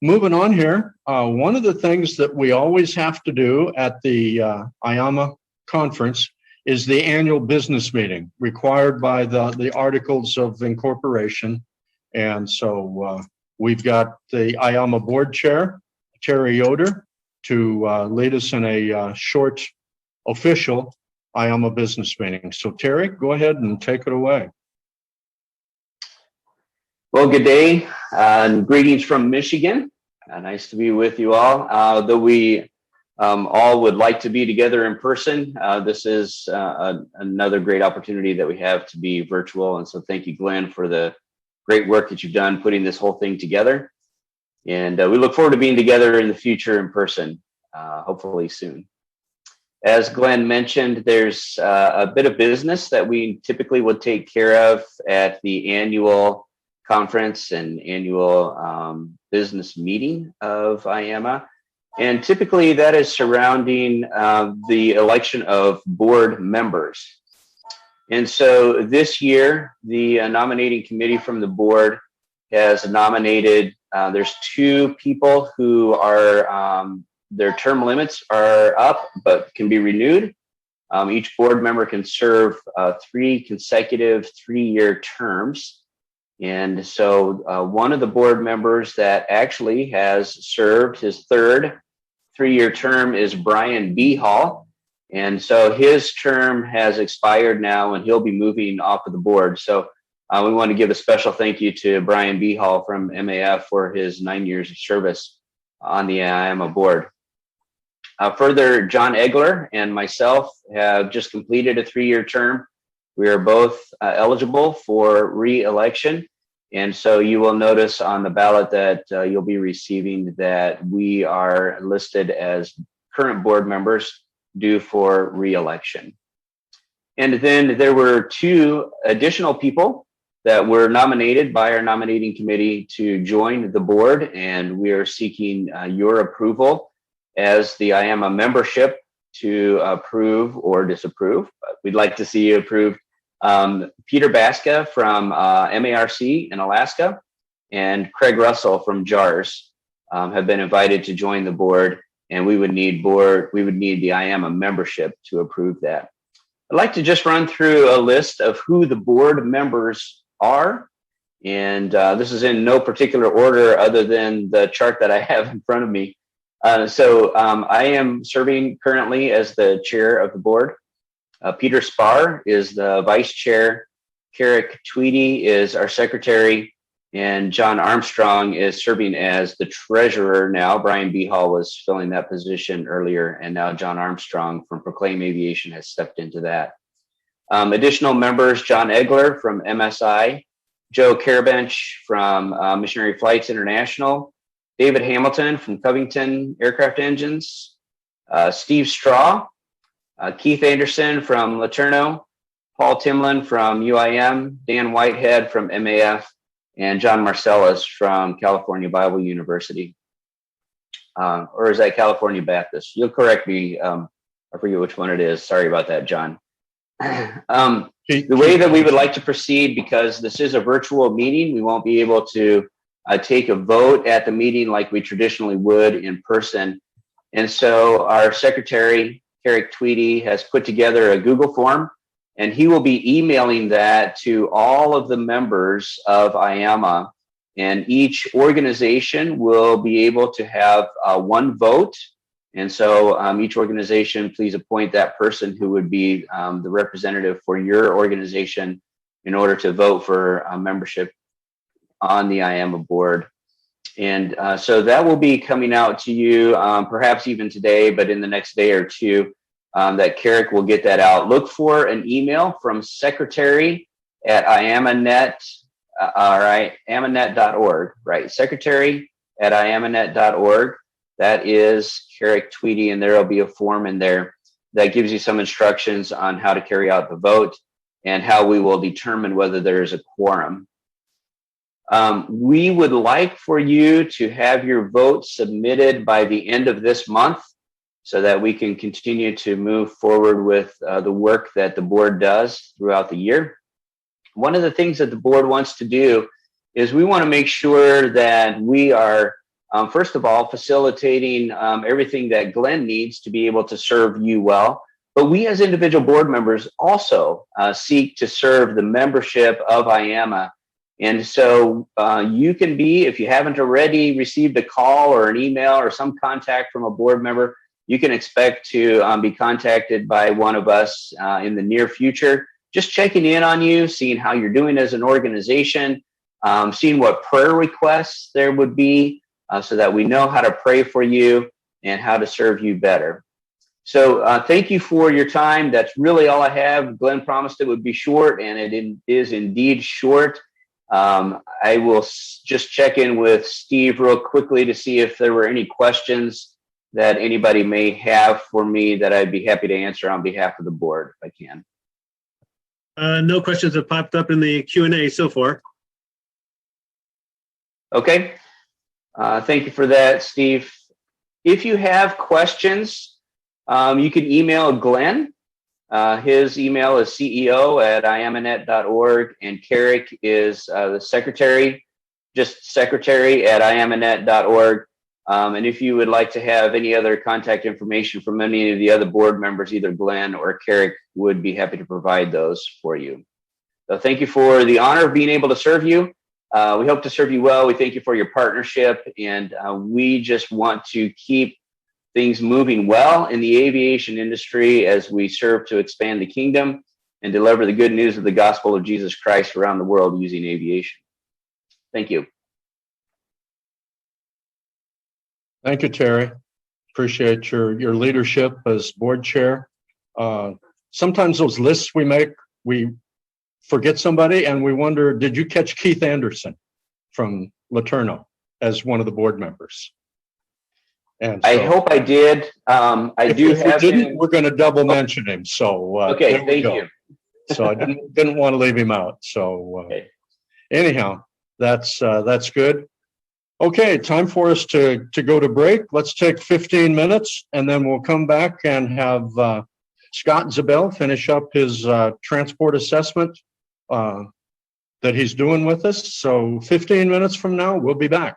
Moving on here, one of the things that we always have to do at the IAMA conference is the annual business meeting required by the Articles of Incorporation. And so we've got the IAMA board chair, Terry Yoder, to lead us in a short official IAMA business meeting. So Terry, go ahead and take it away. Well, good day and greetings from Michigan. Nice to be with you all. Though we all would like to be together in person, this is another great opportunity that we have to be virtual. And so thank you, Glenn, for the great work that you've done putting this whole thing together. And we look forward to being together in the future in person, hopefully soon. As Glenn mentioned, there's a bit of business that we typically would take care of at the annual conference and annual business meeting of IAMA. And typically that is surrounding the election of board members. And so this year, the nominating committee from the board has nominated, there's 2 people who are, their term limits are up, but can be renewed. Each board member can serve 3 consecutive 3-year terms. And so one of the board members that actually has served his 3rd 3-year term is Brian B. Hall. And so his term has expired now and he'll be moving off of the board. So we want to give a special thank you to Brian B. Hall from MAF for his 9 years of service on the IAMA board. Further, John Egler and myself have just completed a 3-year term. We are both eligible for re-election. And so you will notice on the ballot that you'll be receiving that we are listed as current board members due for re-election. And then there were 2 additional people that were nominated by our nominating committee to join the board. And we are seeking your approval as the IAMA membership to approve or disapprove. But we'd like to see you approved. Peter Baska from MARC in Alaska and Craig Russell from JARS have been invited to join the board, and we would need the IAMA membership to approve that. I'd like to just run through a list of who the board members are, and this is in no particular order other than the chart that I have in front of me. So I am serving currently as the chair of the board. Peter Spar is the vice chair. Carrick Tweedy is our secretary. And John Armstrong is serving as the treasurer now. Brian B. Hall was filling that position earlier. And now John Armstrong from Proclaim Aviation has stepped into that. Additional members, John Egler from MSI. Joe Carabench from Missionary Flights International. David Hamilton from Covington Aircraft Engines. Steve Straw. Keith Anderson from Laterno, Paul Timlin from UIM, Dan Whitehead from MAF, and John Marcellus from California Bible University. Or is that California Baptist? You'll correct me. I forget which one it is. Sorry about that, John. The way that we would like to proceed, because this is a virtual meeting, we won't be able to take a vote at the meeting like we traditionally would in person. And so our secretary, Carrick Tweedy, has put together a Google form, and he will be emailing that to all of the members of IAMA, and each organization will be able to have 1 vote. And so each organization, please appoint that person who would be the representative for your organization in order to vote for membership on the IAMA board. And so that will be coming out to you perhaps even today, but in the next day or 2, that Carrick will get that out. Look for an email from secretary@IAMAnet, IAMAnet.org, right? Secretary@IAMAnet.org. That is Carrick Tweedy, and there will be a form in there that gives you some instructions on how to carry out the vote and how we will determine whether there is a quorum. We would like for you to have your vote submitted by the end of this month so that we can continue to move forward with the work that the board does throughout the year. One of the things that the board wants to do is we want to make sure that we are, first of all, facilitating everything that Glenn needs to be able to serve you well. But we as individual board members also seek to serve the membership of IAMA. And so you can be, if you haven't already received a call or an email or some contact from a board member, you can expect to be contacted by one of us in the near future, just checking in on you, seeing how you're doing as an organization, seeing what prayer requests there would be so that we know how to pray for you and how to serve you better. So thank you for your time. That's really all I have. Glenn promised it would be short, and it is indeed short. I will just check in with Steve real quickly to see if there were any questions that anybody may have for me that I'd be happy to answer on behalf of the board if I can. No questions have popped up in the Q&A so far. Okay. Thank you for that, Steve. If you have questions, you can email Glenn. His email is ceo@iamanet.org, and Carrick is the secretary, just secretary@iamanet.org. And if you would like to have any other contact information from any of the other board members, either Glenn or Carrick would be happy to provide those for you. So thank you for the honor of being able to serve you. We hope to serve you well. We thank you for your partnership, and we just want to keep things moving well in the aviation industry as we serve to expand the kingdom and deliver the good news of the gospel of Jesus Christ around the world using aviation. Thank you. Thank you, Terry. Appreciate your leadership as board chair. Sometimes those lists we make, we forget somebody and we wonder, did you catch Keith Anderson from Laterno as one of the board members? And so, I hope I did. if we didn't, we're going to double mention him. So okay, thank you. So I didn't want to leave him out. So Okay. Anyhow, that's good. Okay, time for us to go to break. Let's take 15 minutes and then we'll come back and have Scott Zabel finish up his transport assessment that he's doing with us. So 15 minutes from now, we'll be back.